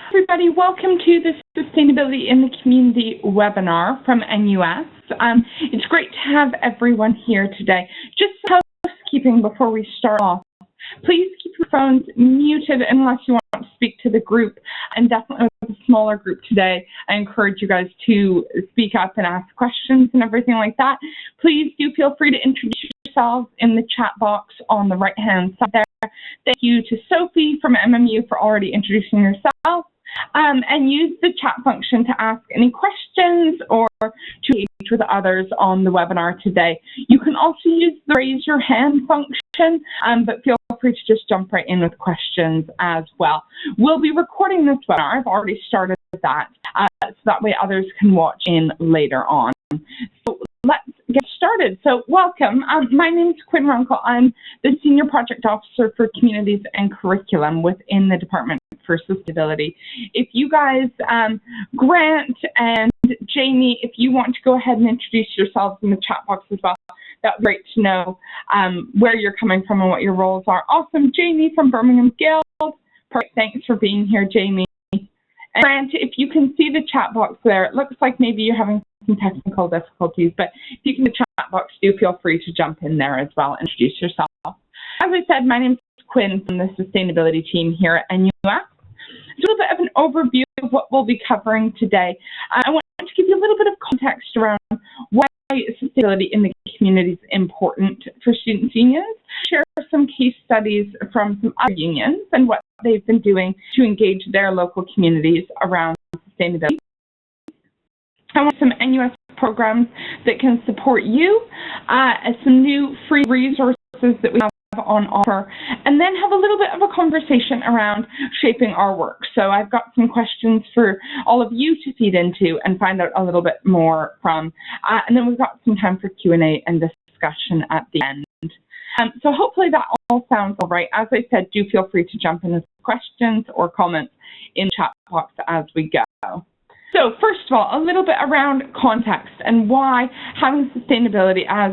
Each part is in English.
Everybody, welcome to the Sustainability in the Community webinar from NUS. It's great to have everyone here today. Just housekeeping before we start off. Please keep your phones muted unless you want to speak to the group, and definitely with a smaller group today, I encourage you guys to speak up and ask questions and everything like that. Please do feel free to introduce yourselves in the chat box on the right-hand side there. Thank you to Sophie from MMU for already introducing yourself. And use the chat function to ask any questions or to engage with others on the webinar today. You can also use the raise your hand function, but feel free to just jump right in with questions as well. We'll be recording this webinar. I've already started that, so that way others can watch in later on. So let's get started. So welcome. My name is Quinn Runkle. I'm the Senior Project Officer for Communities and Curriculum within the Department for Sustainability. If you guys, Grant and Jamie, if you want to go ahead and introduce yourselves in the chat box as well, that would be great to know where you're coming from and what your roles are. Awesome. Jamie from Birmingham Guild. Perfect. Thanks for being here, Jamie. And Grant, if you can see the chat box there, it looks like maybe you're having some technical difficulties, but if you can see the chat box, do feel free to jump in there as well and introduce yourself. As I said, my name is Quinn from the Sustainability team here at NUS. A little bit of an overview of what we'll be covering today. I want to give you a little bit of context around why sustainability in the community is important for students' unions, share some case studies from some other unions and what they've been doing to engage their local communities around sustainability. I want some NUS programs that can support you, some new free resources that we have on offer, and then have a little bit of a conversation around shaping our work. So I've got some questions for all of you to feed into and find out a little bit more from, and then we've got some time for Q&A and discussion at the end. So hopefully that all sounds all right. As I said, do feel free to jump in with questions or comments in the chat box as we go. So first of all, a little bit around context and why having sustainability as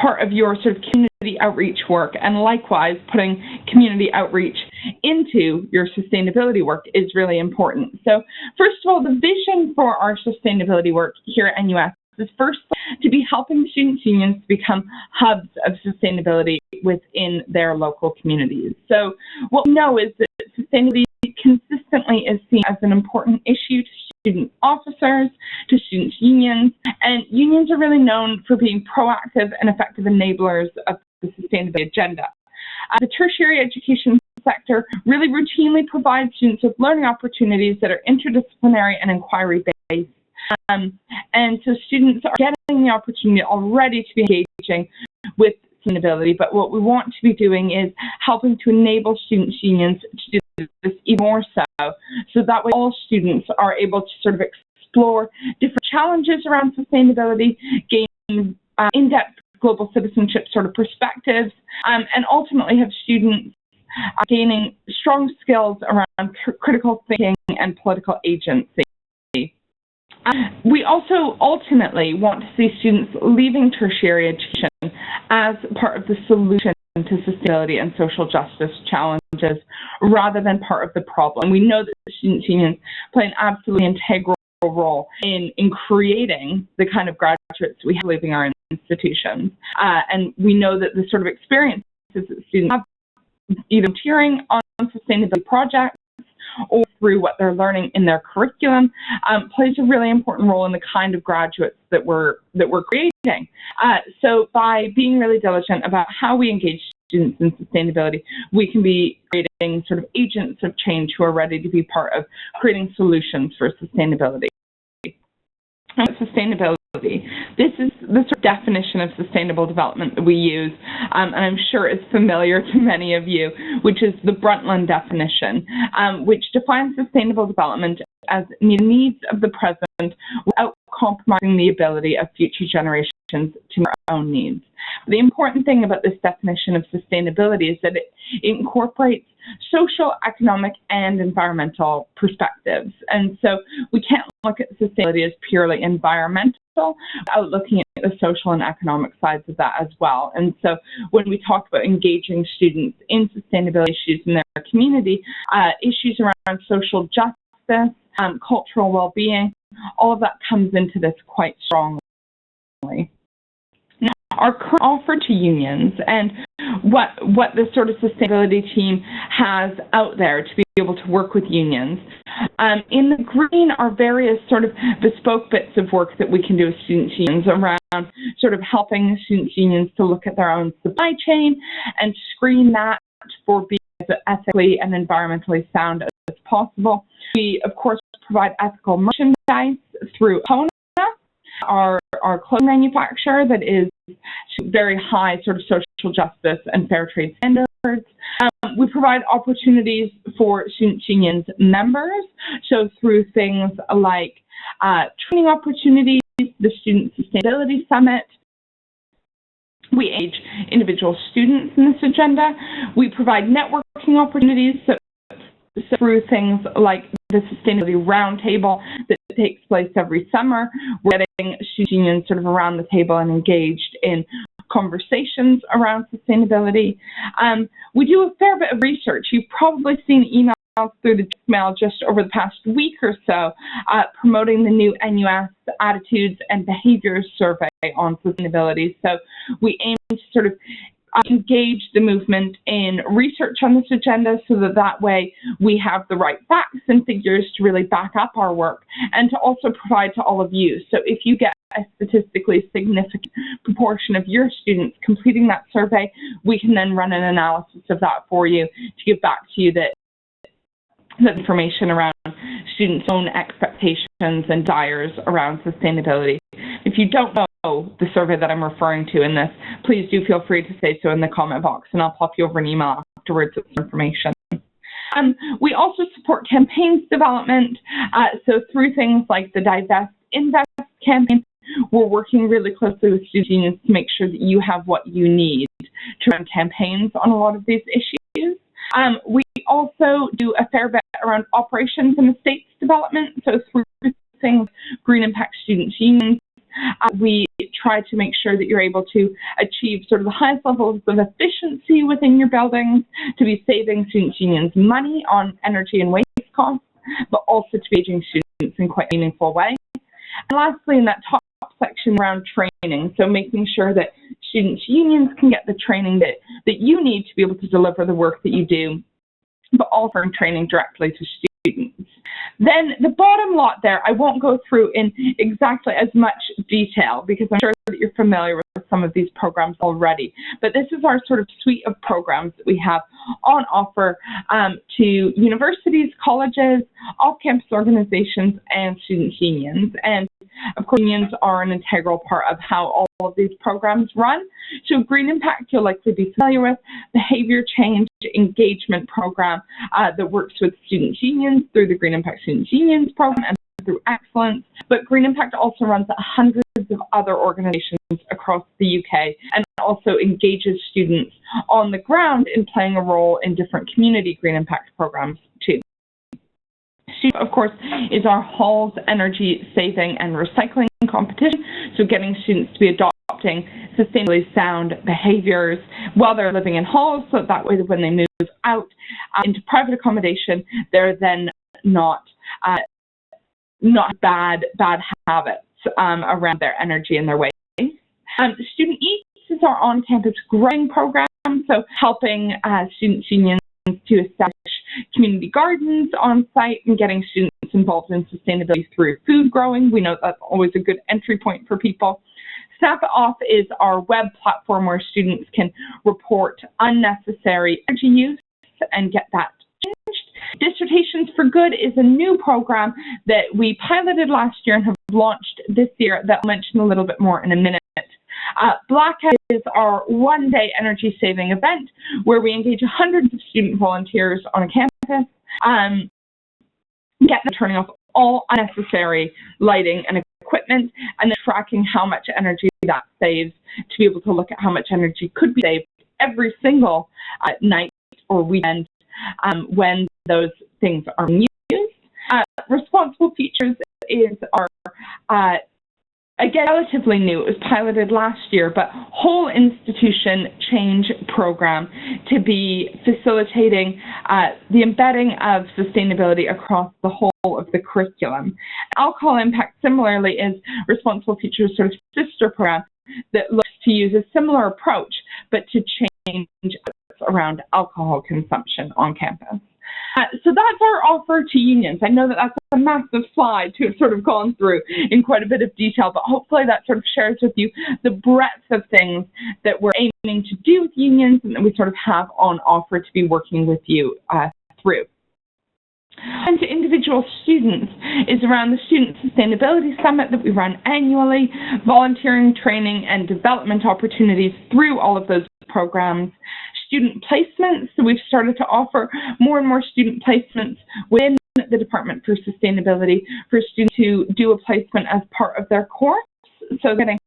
part of your sort of community outreach work, and likewise putting community outreach into your sustainability work, is really important. So first of all, the vision for our sustainability work here at NUS is first to be helping students' unions to become hubs of sustainability within their local communities. So what we know is that sustainability consistently is seen as an important issue to student officers, to students' unions, and unions are really known for being proactive and effective enablers of the sustainability agenda. The tertiary education sector really routinely provides students with learning opportunities that are interdisciplinary and inquiry-based. And so students are getting the opportunity already to be engaging with sustainability, but what we want to be doing is helping to enable students' unions to do this even more so that way all students are able to sort of explore different challenges around sustainability, gain in-depth global citizenship sort of perspectives, and ultimately have students gaining strong skills around critical thinking and political agency. We also ultimately want to see students leaving tertiary education as part of the solution to sustainability and social justice challenges rather than part of the problem. We know that the students' unions play an absolutely integral role in creating the kind of graduates we have leaving our institutions. And we know that the sort of experiences that students have, either volunteering on sustainability projects or through what they're learning in their curriculum, plays a really important role in the kind of graduates that we're creating. So by being really diligent about how we engage students in sustainability, we can be creating sort of agents of change who are ready to be part of creating solutions for sustainability. Sustainability. This is the sort of definition of sustainable development that we use, and I'm sure it's familiar to many of you, which is the Brundtland definition, which defines sustainable development as needs of the present without compromising the ability of future generations to meet their own needs. The important thing about this definition of sustainability is that it incorporates social, economic, and environmental perspectives. And so we can't look at sustainability as purely environmental without looking at the social and economic sides of that as well. And so when we talk about engaging students in sustainability issues in their community, issues around social justice justice, cultural well-being. All of that comes into this quite strongly. Now, our current offer to unions and what the sort of sustainability team has out there to be able to work with unions. In the green are various sort of bespoke bits of work that we can do with students' unions around sort of helping students' unions to look at their own supply chain and screen that for being as ethically and environmentally sound as possible. We, of course, provide ethical merchandise through Hona, our clothing manufacturer that is very high sort of social justice and fair trade standards. We provide opportunities for students' unions members, so through things like training opportunities, the Student Sustainability Summit. We engage individual students in this agenda. We provide networking opportunities through things like the Sustainability Roundtable that takes place every summer. We're getting student unions sort of around the table and engaged in conversations around sustainability. We do a fair bit of research. You've probably seen emails through the mail just over the past week or so promoting the new NUS Attitudes and Behaviors Survey on sustainability. So we aim to sort of engage the movement in research on this agenda so that way we have the right facts and figures to really back up our work and to also provide to all of you. So if you get a statistically significant proportion of your students completing that survey, we can then run an analysis of that for you to give back to you that information around students' own expectations and desires around sustainability. If you don't know the survey that I'm referring to in this, please do feel free to say so in the comment box, and I'll pop you over an email afterwards with some information. We also support campaigns development, so through things like the Divest Invest campaign, we're working really closely with student unions to make sure that you have what you need to run campaigns on a lot of these issues. We also do a fair bit around operations and estates development, so through things Green Impact Students' Unions, we try to make sure that you're able to achieve sort of the highest levels of efficiency within your buildings, to be saving students' unions money on energy and waste costs, but also to be engaging students in quite a meaningful way. And lastly, in that top section around training, so making sure that students' unions can get the training that you need to be able to deliver the work that you do, but offering training directly to students. Then the bottom lot there, I won't go through in exactly as much detail because I'm sure that you're familiar with some of these programs already. But this is our sort of suite of programs that we have on offer to universities, colleges, off-campus organizations, and student unions. And of course, unions are an integral part of how all of these programs run. So Green Impact, you'll likely be familiar with, behavior change engagement program that works with student unions through the Green Impact Student Unions program and through Excellence. But Green Impact also runs hundreds of other organizations across the UK and also engages students on the ground in playing a role in different community Green Impact programs too. Of course, is our Halls Energy Saving and Recycling Competition, so getting students to be adopting sustainably sound behaviors while they're living in halls, so that way when they move out into private accommodation, they're then not bad habits around their energy and their waste. Student Eats is our on-campus growing program, so helping students' unions to establish community gardens on site and getting students involved in sustainability through food growing. We know that's always a good entry point for people. Snap It Off is our web platform where students can report unnecessary energy use and get that changed. Dissertations for Good is a new program that we piloted last year and have launched this year that I'll mention a little bit more in a minute. Blackout is our one-day energy-saving event where we engage hundreds of student volunteers on a campus, get them turning off all unnecessary lighting and equipment, and then tracking how much energy that saves to be able to look at how much energy could be saved every single night or weekend when those things are being used. Responsible Features is our again, relatively new. It was piloted last year, but whole institution change program to be facilitating the embedding of sustainability across the whole of the curriculum. Alcohol Impact, similarly, is Responsible Future's sort of sister program that looks to use a similar approach, but to change around alcohol consumption on campus. So that's our offer to unions. I know that that's a massive slide to have sort of gone through in quite a bit of detail, but hopefully that sort of shares with you the breadth of things that we're aiming to do with unions and that we sort of have on offer to be working with you through. And to individual students is around the Student Sustainability Summit that we run annually, volunteering, training, and development opportunities through all of those programs. Student placements, so we've started to offer more and more student placements within the Department for Sustainability for students who do a placement as part of their course, so getting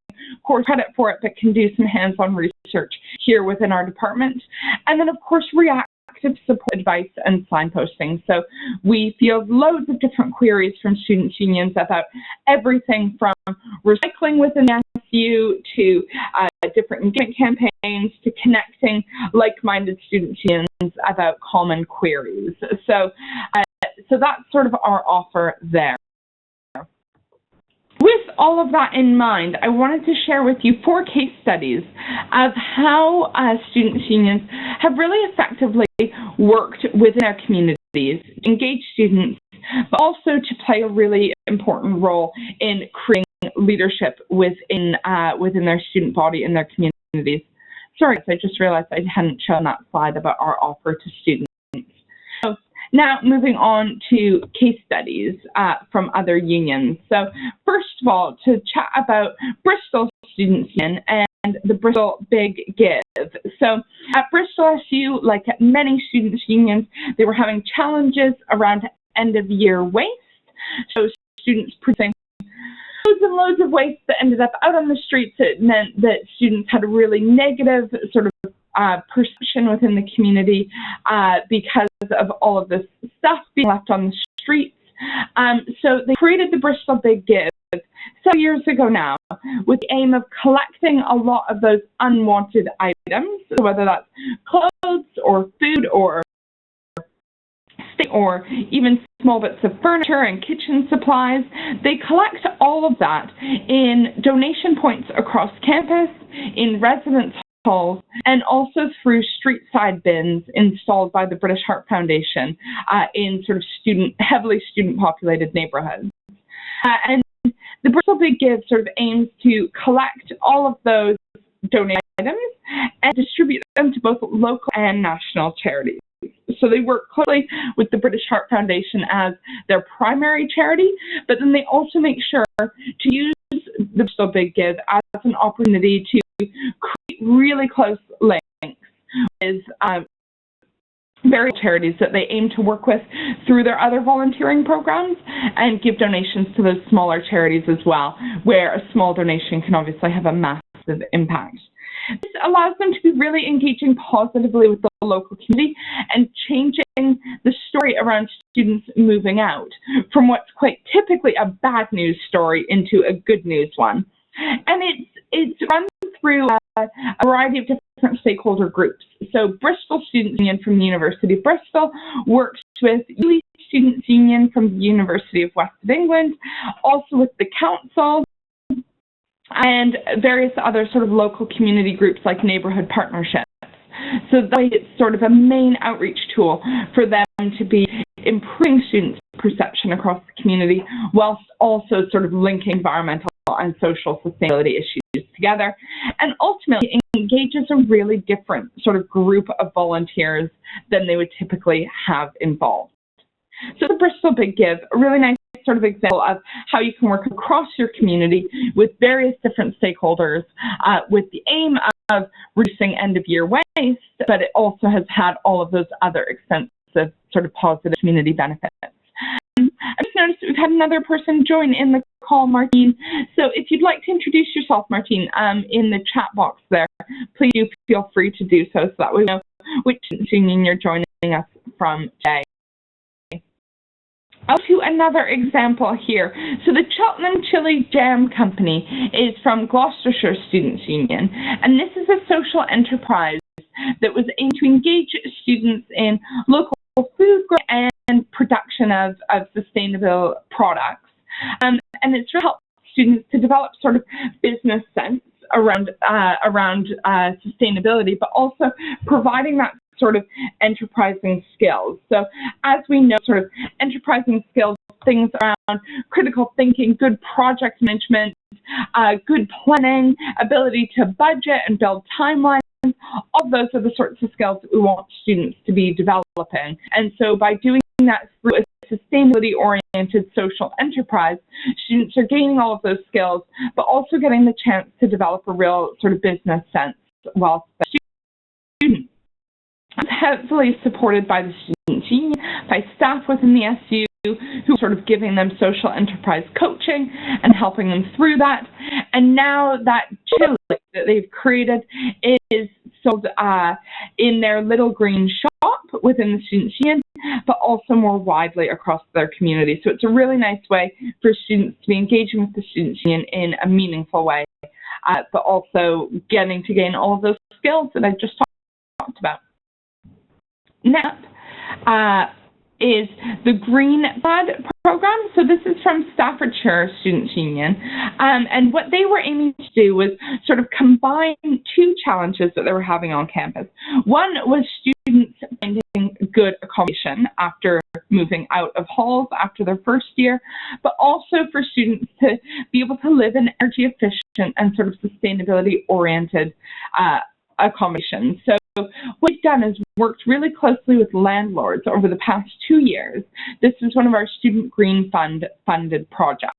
course credit for it, but can do some hands-on research here within our department. And then, of course, reactive support advice and signposting. So we field loads of different queries from students' unions about everything from recycling within the SU to different engagement campaigns to connecting like-minded student unions about common queries. So that's sort of our offer there. With all of that in mind, I wanted to share with you 4 case studies of how students' unions have really effectively worked within their communities, engage students, but also to play a really important role in creating leadership within their student body and their communities. Sorry, I just realized I hadn't shown that slide about our offer to students. So now moving on to case studies from other unions. So first of all, to chat about Bristol Students' Union and the Bristol Big Give. So at Bristol SU, like at many students' unions, they were having challenges around end-of-year waste. So students producing loads and loads of waste that ended up out on the streets. It meant that students had a really negative sort of perception within the community because of all of this stuff being left on the streets. So they created the Bristol Big Give several years ago now with the aim of collecting a lot of those unwanted items, so whether that's clothes or food or even small bits of furniture and kitchen supplies. They collect all of that in donation points across campus, in residence halls, and also through street side bins installed by the British Heart Foundation in sort of heavily student populated neighborhoods. And the Bristol Big Give sort of aims to collect all of those donated items and distribute them to both local and national charities. So they work closely with the British Heart Foundation as their primary charity, but then they also make sure to use the Bristol Big Give as an opportunity to create really close links with various charities that they aim to work with through their other volunteering programs and give donations to those smaller charities as well, where a small donation can obviously have a massive impact. This allows them to be really engaging positively with the local community and changing the story around students moving out from what's quite typically a bad news story into a good news one. And it's run through a variety of different stakeholder groups. So Bristol Students' Union from the University of Bristol works with UWE Students' Union from the University of West of England, also with the council, and various other sort of local community groups like neighborhood partnerships. So that way it's sort of a main outreach tool for them to be improving students' perception across the community whilst also sort of linking environmental and social sustainability issues together, and ultimately engages a really different sort of group of volunteers than they would typically have involved. So the Bristol Big Give, a really nice sort of example of how you can work across your community with various different stakeholders with the aim of reducing end-of-year waste, but it also has had all of those other extensive sort of positive community benefits. I just noticed we've had another person join in the call, Martine. So if you'd like to introduce yourself, Martine, in the chat box there, please do feel free to do so that we know which union you're joining us from today. I'll do another example here. So the Cheltenham Chili Jam Company is from Gloucestershire Students' Union, and this is a social enterprise that was aimed to engage students in local food and production of sustainable products. And it's really helped students to develop sort of business sense around sustainability, but also providing that sort of enterprising skills. So as we know, sort of enterprising skills, things around critical thinking, good project management, good planning, ability to budget and build timelines, all of those are the sorts of skills that we want students to be developing. And so by doing that through a sustainability-oriented social enterprise, students are gaining all of those skills, but also getting the chance to develop a real sort of business sense while students. It's heavily supported by the Students' Union, by staff within the SU, who are sort of giving them social enterprise coaching and helping them through that. And now that chili that they've created is sold in their little green shop within the Students' Union, but also more widely across their community. So it's a really nice way for students to be engaging with the Students' Union in a meaningful way, but also getting to gain all of those skills that I just talked about. Next is the Green Pad program. So this is from Staffordshire Students' Union. And what they were aiming to do was sort of combine two challenges that they were having on campus. One was students finding good accommodation after moving out of halls after their first year, but also for students to be able to live in energy efficient and sort of sustainability oriented accommodation. So what we've done is worked really closely with landlords over the past 2 years. This is one of our Student Green Fund funded projects.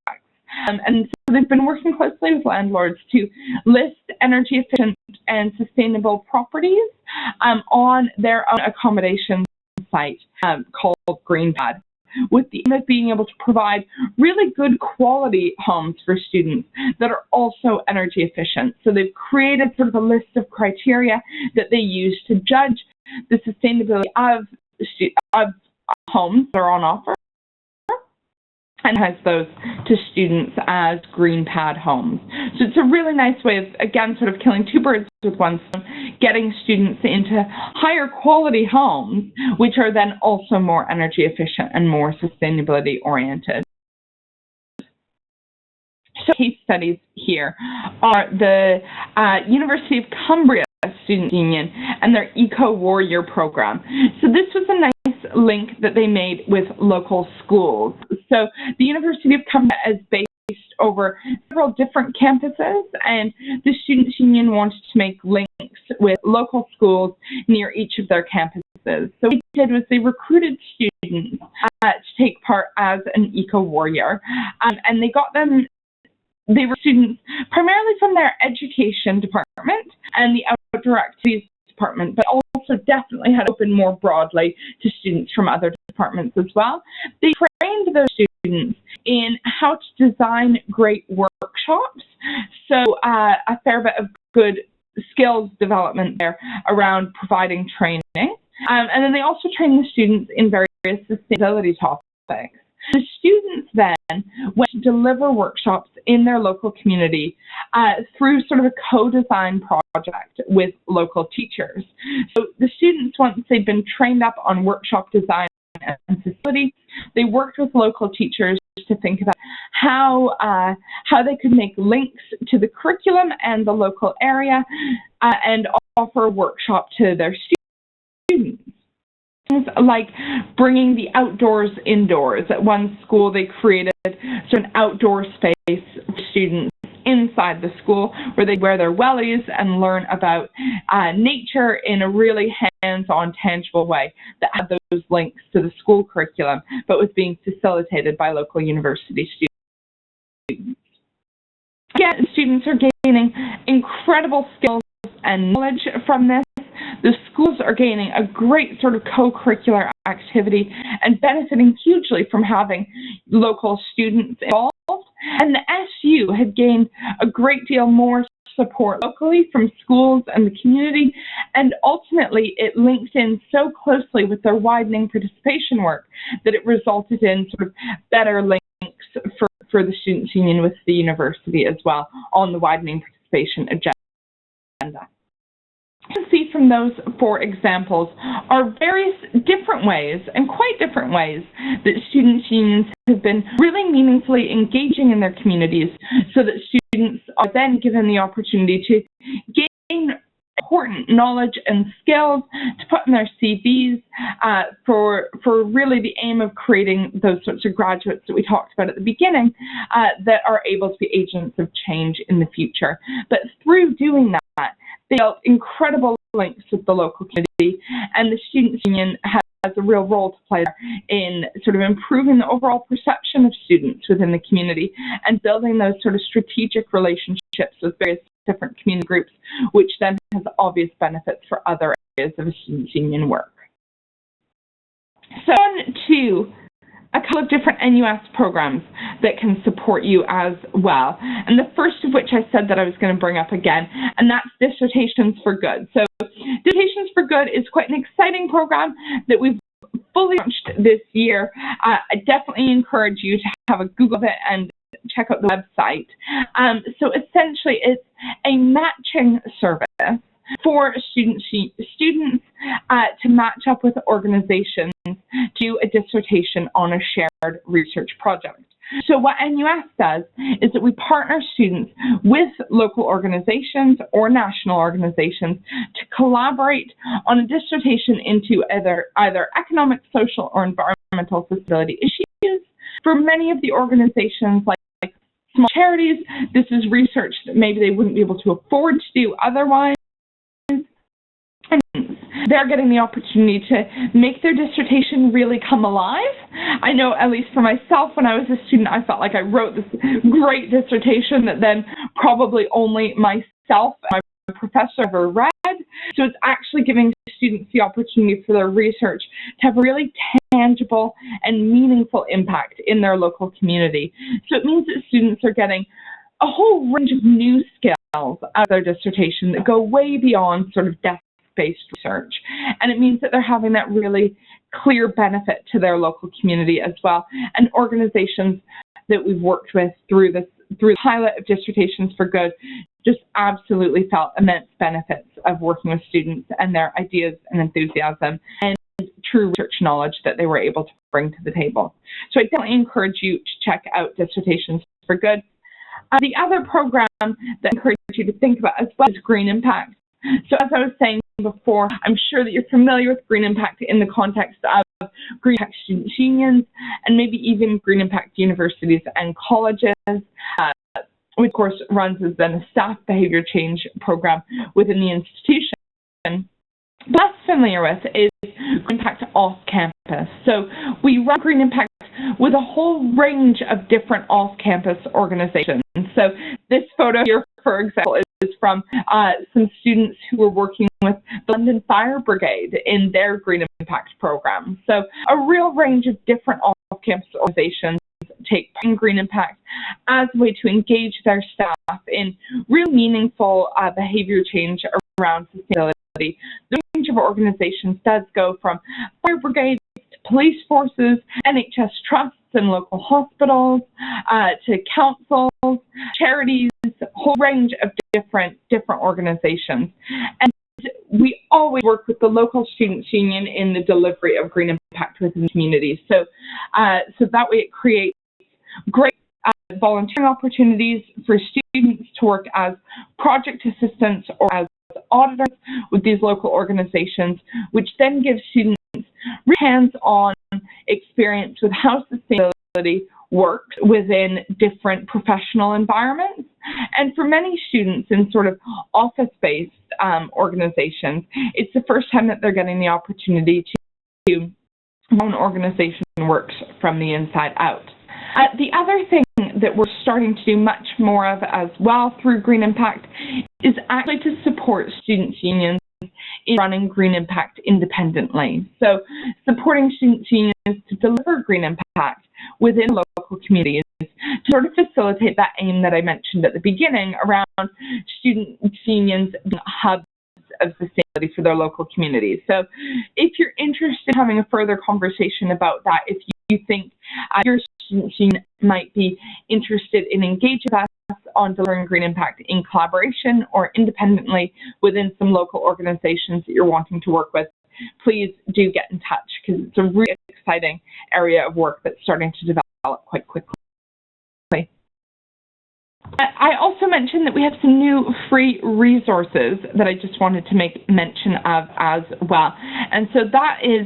And so they've been working closely with landlords to list energy efficient and sustainable properties on their own accommodation site called Green Pad, with the aim of being able to provide really good quality homes for students that are also energy efficient. So they've created sort of a list of criteria that they use to judge the sustainability of homes that are on offer, and has those to students as Green Pad homes. So it's a really nice way of, again, sort of killing two birds with one stone, getting students into higher quality homes, which are then also more energy efficient and more sustainability oriented. So case studies here are the University of Cumbria Students' Union and their Eco Warrior program. So this was a nice link that they made with local schools. So the University of Cumbria is based over several different campuses, and the Students' Union wanted to make links with local schools near each of their campuses. So what they did was they recruited students to take part as an Eco Warrior, and they were students primarily from their education department and the outdoor activities department, but also definitely had opened more broadly to students from other departments as well. They trained those students in how to design great workshops. So a fair bit of good skills development there around providing training. And then they also trained the students in various sustainability topics. The students then went to deliver workshops in their local community through sort of a co-design project with local teachers. So the students, once they'd been trained up on workshop design and facility, they worked with local teachers to think about how they could make links to the curriculum and the local area and offer a workshop to their students. Things like bringing the outdoors indoors. At one school, they created sort of an outdoor space for students inside the school where they wear their wellies and learn about nature in a really hands-on, tangible way that had those links to the school curriculum, but was being facilitated by local university students. Again, students are gaining incredible skills and knowledge from this. The schools are gaining a great sort of co-curricular activity and benefiting hugely from having local students involved. And the SU had gained a great deal more support locally from schools and the community, and ultimately it linked in so closely with their widening participation work that it resulted in sort of better links for the Students' Union with the university as well on the widening participation agenda. You can see from those 4 examples are various different ways, and quite different ways, that students' unions have been really meaningfully engaging in their communities so that students are then given the opportunity to gain important knowledge and skills to put in their CVs for really the aim of creating those sorts of graduates that we talked about at the beginning that are able to be agents of change in the future. But through doing that, they built incredible links with the local community, and the Students' Union has a real role to play in sort of improving the overall perception of students within the community and building those sort of strategic relationships with various different community groups, which then has obvious benefits for other areas of a Students' Union work. So on to a couple of different NUS programs that can support you as well. And the first of which I said that I was going to bring up again, and that's Dissertations for Good. So Dissertations for Good is quite an exciting program that we've fully launched this year. I definitely encourage you to have a Google of it and check out the website. So essentially it's a matching service for students to match up with organizations to do a dissertation on a shared research project. So what NUS does is that we partner students with local organizations or national organizations to collaborate on a dissertation into either economic, social, or environmental sustainability issues. For many of the organizations, like small charities, this is research that maybe they wouldn't be able to afford to do otherwise. They're getting the opportunity to make their dissertation really come alive. I know, at least for myself, when I was a student, I felt like I wrote this great dissertation that then probably only myself and my professor ever read. So it's actually giving students the opportunity for their research to have a really tangible and meaningful impact in their local community. So it means that students are getting a whole range of new skills out of their dissertation that go way beyond sort of desk-based research. And it means that they're having that really clear benefit to their local community as well. And organizations that we've worked with through the pilot of Dissertations for Good just absolutely felt immense benefits of working with students and their ideas and enthusiasm and true research knowledge that they were able to bring to the table. So I definitely encourage you to check out Dissertations for Good. The other program that I encourage you to think about as well is Green Impact. So as I was saying before, I'm sure that you're familiar with Green Impact in the context of Green Impact Students' Unions and maybe even Green Impact universities and colleges, which of course runs as then a staff behavior change program within the institution. Less familiar with is Green Impact off campus. So we run Green Impact with a whole range of different off-campus organizations. So this photo here, for example, is from some students who were working with the London Fire Brigade in their Green Impact program. So a real range of different off-campus organizations take part in Green Impact as a way to engage their staff in real meaningful behavior change around sustainability. The range of organizations does go from fire brigades to police forces, NHS trusts and local hospitals, to councils, charities, a whole range of different organizations. And we always work with the local Students' Union in the delivery of Green Impact within communities. So that way it creates great volunteering opportunities for students to work as project assistants or as auditors with these local organizations, which then gives students hands-on experience with how sustainability works within different professional environments. And for many students in sort of office-based organizations, it's the first time that they're getting the opportunity to how an organization works from the inside out. The other thing that we're starting to do much more of as well through Green Impact is actually to support students' unions in running Green Impact independently. So supporting students' unions to deliver Green Impact within local communities to sort of facilitate that aim that I mentioned at the beginning around student unions being hubs of sustainability for their local communities. So if you're interested in having a further conversation about that, if you think your student union might be interested in engaging with us on delivering green impact in collaboration or independently within some local organizations that you're wanting to work with, please do get in touch, because it's a really exciting area of work that's starting to develop quite quickly. I also mentioned that we have some new free resources that I just wanted to make mention of as well. And so that is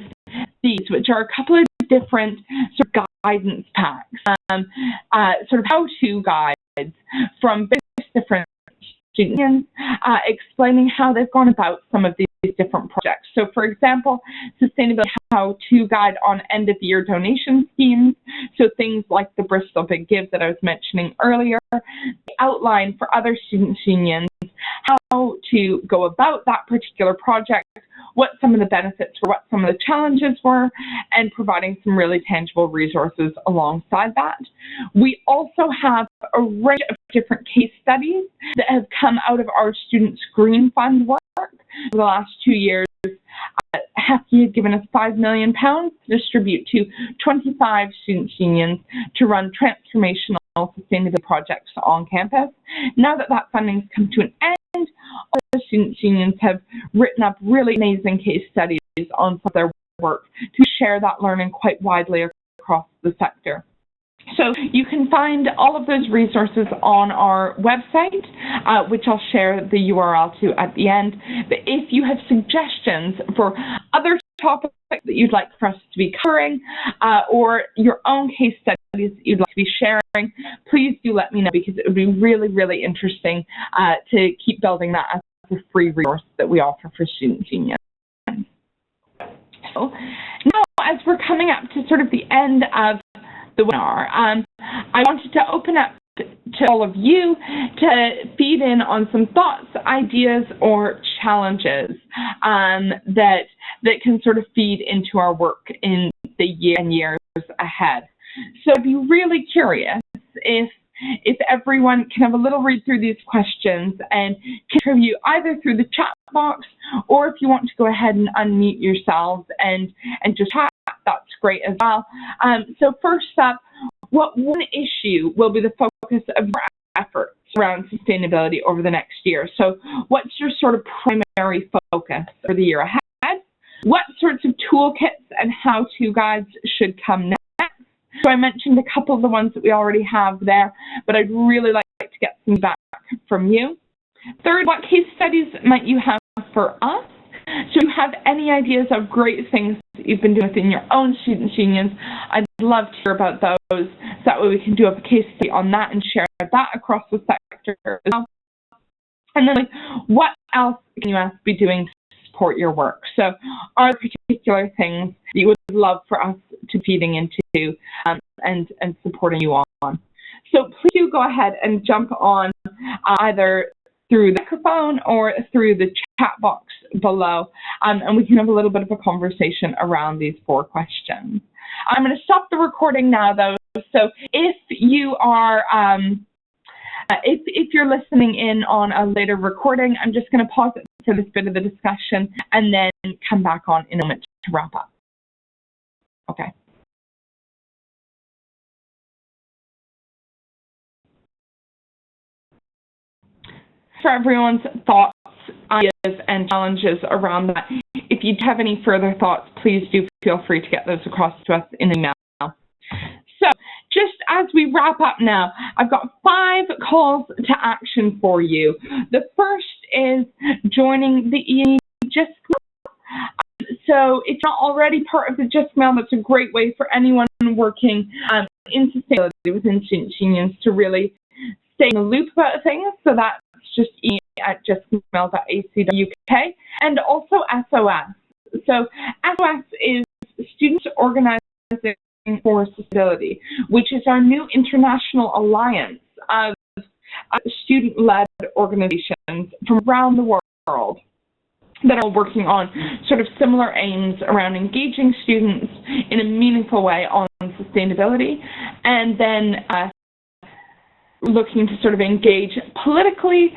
these, which are a couple of different sort of guidance packs, sort of how-to guides from various different students, explaining how they've gone about some of these different projects. So, for example, Sustainability How-To Guide on End-of-Year Donation Schemes, so things like the Bristol Big Give that I was mentioning earlier, the outline for other student unions, how to go about that particular project, what some of the benefits were, what some of the challenges were, and providing some really tangible resources alongside that. We also have a range of different case studies that have come out of our Students' Green Fund work. For the last 2 years, HEFCE has given us £5 million to distribute to 25 student unions to run transformational sustainability projects on campus. Now that that funding's come to an end, all the student unions have written up really amazing case studies on some of their work to share that learning quite widely across the sector. So you can find all of those resources on our website, which I'll share the URL to at the end. But if you have suggestions for other topics that you'd like for us to be covering, or your own case studies that you'd like to be sharing, please do let me know, because it would be really, really interesting to keep building that as a free resource that we offer for student unions. So now, as we're coming up to sort of the end of the webinar, I wanted to open up to all of you to feed in on some thoughts, ideas, or challenges that can sort of feed into our work in the year and years ahead. So I'd be really curious if everyone can have a little read through these questions and contribute either through the chat box, or if you want to go ahead and unmute yourselves and just chat, that's great as well. So first up, what one issue will be the focus of your efforts around sustainability over the next year? So what's your sort of primary focus for the year ahead? What sorts of toolkits and how-to guides should come next? So I mentioned a couple of the ones that we already have there, but I'd really like to get some feedback from you. Third, what case studies might you have for us? So if you have any ideas of great things that you've been doing within your own student unions, I'd love to hear about those. So that way we can do a case study on that and share that across the sector as well. And then, what else can you be doing to support your work? So are there particular things that you would love for us to feeding into and supporting you on? So please do go ahead and jump on either through the microphone or through the chat box below, and we can have a little bit of a conversation around these 4 questions. I'm going to stop the recording now, though, so if you are, if you're listening in on a later recording, I'm just going to pause it for this bit of the discussion and then come back on in a moment to wrap up. Okay. For everyone's thoughts, ideas, and challenges around that. If you have any further thoughts, please do feel free to get those across to us in email. So just as we wrap up now, I've got 5 calls to action for you. The first is joining the ENE GISC Mail. So if you're not already part of the GISC Mail, that's a great way for anyone working in sustainability within student unions to really stay in the loop about things. So that's just at giscmail.ac.uk, and also SOS. So SOS is Students Organizing for Sustainability, which is our new international alliance of student-led organizations from around the world that are working on sort of similar aims around engaging students in a meaningful way on sustainability, and then looking to sort of engage politically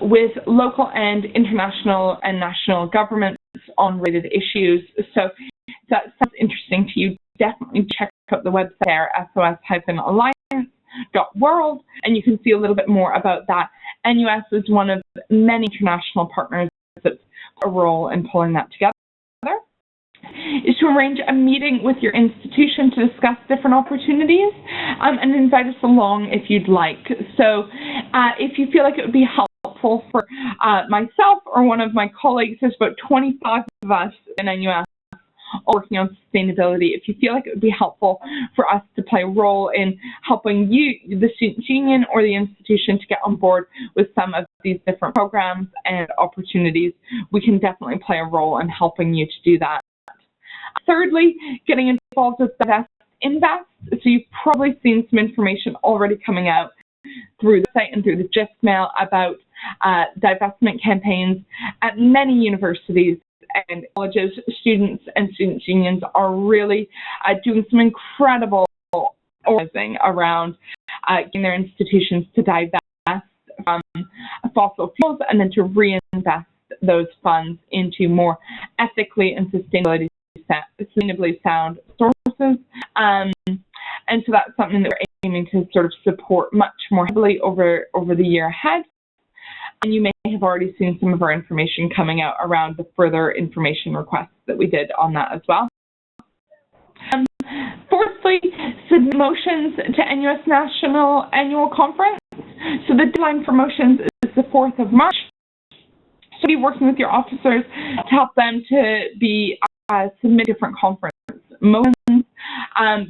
with local and international and national governments on related issues. So if that sounds interesting to you, definitely check out the website there, sos-alliance.world, and you can see a little bit more about that. NUS is one of many international partners that's a role in pulling that together. Is to arrange a meeting with your institution to discuss different opportunities and invite us along if you'd like. So if you feel like it would be helpful for myself or one of my colleagues, there's about 25 of us in NUS all working on sustainability. If you feel like it would be helpful for us to play a role in helping you, the Students' Union or the institution, to get on board with some of these different programs and opportunities, we can definitely play a role in helping you to do that. Thirdly, getting involved with Divest Invest. So you've probably seen some information already coming out through the site and through the GIST mail about divestment campaigns at many universities and colleges. Students and students' unions are really doing some incredible organizing around getting their institutions to divest from fossil fuels and then to reinvest those funds into more ethically and sustainably sound sources. And so that's something that we're aiming to sort of support much more heavily over the year ahead. And you may have already seen some of our information coming out around the further information requests that we did on that as well. Fourthly, submit motions to NUS National Annual Conference. So the deadline for motions is the 4th of March. So be working with your officers to help them to be submit different conference motions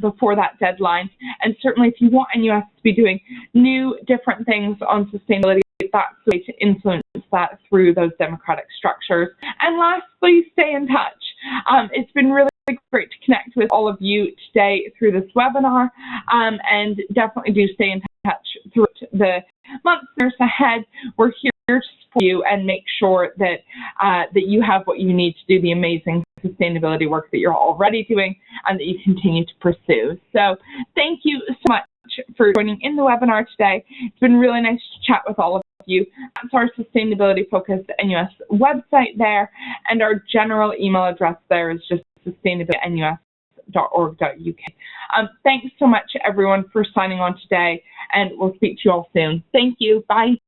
before that deadline. And certainly if you want NUS to be doing new, different things on sustainability, that's the way to influence that through those democratic structures. And lastly, stay in touch. It's been really great to connect with all of you today through this webinar, and definitely do stay in touch throughout the months ahead. We're here to support you and make sure that that you have what you need to do the amazing sustainability work that you're already doing and that you continue to pursue. So thank you so much for joining in the webinar today. It's been really nice to chat with all of you. That's our sustainability focused NUS website there, and our general email address there is just sustainability@nus.org.uk. Thanks so much everyone for signing on today, and we'll speak to you all soon. Thank you. Bye.